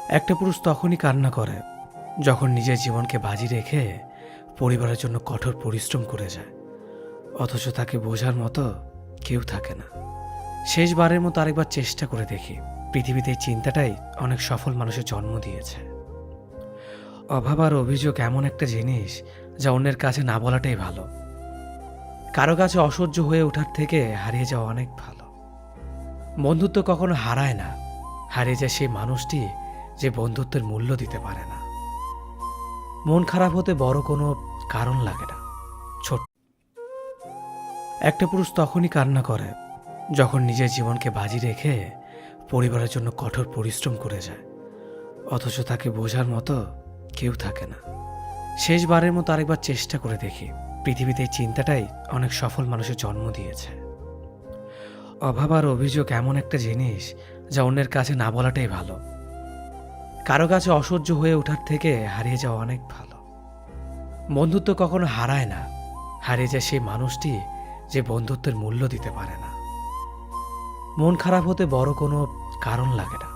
একটা পুরুষ তখনই কান্না করে যখন নিজের জীবনকে বাজি রেখে পরিবারের জন্য কঠোর পরিশ্রম করে যায়, অথচ তাকে বোঝার মতো কেউ থাকে না। শেষবারের মতো আরেকবার চেষ্টা করে দেখি। পৃথিবীতে এই চিন্তাটাই অনেক সফল মানুষের জন্ম দিয়েছে। অভাব আর অভিযোগ এমন একটা জিনিস যা অন্যের কাছে না বলাটাই ভালো। কারো কাছে অসহ্য হয়ে ওঠার থেকে হারিয়ে যাওয়া অনেক ভালো। বন্ধুত্ব কখনো হারায় না, হারিয়ে যায় সেই মানুষটি যে বন্ধুত্বের মূল্য দিতে পারে না। মন খারাপ হতে বড় কোনো কারণ লাগে না। ছোট একটা পুরুষ তখনই কান্না করে যখন নিজের জীবনকে বাজি রেখে পরিবারের জন্য কঠোর পরিশ্রম করে যায়, অথচ তাকে বোঝার মতো কেউ থাকে না। শেষবারের মতো আরেকবার চেষ্টা করে দেখি। পৃথিবীতে এই চিন্তাটাই অনেক সফল মানুষের জন্ম দিয়েছে। অভাব আর অভিযোগ এমন একটা জিনিস যা অন্যের কাছে না বলাটাই ভালো। কারো কাছে অসহ্য হয়ে ওঠার থেকে হারিয়ে যাওয়া অনেক ভালো। বন্ধুত্ব কখনো হারায় না, হারিয়ে যায় সেই মানুষটি যে বন্ধুত্বের মূল্য দিতে পারে না। মন খারাপ হতে বড় কোনো কারণ লাগে না।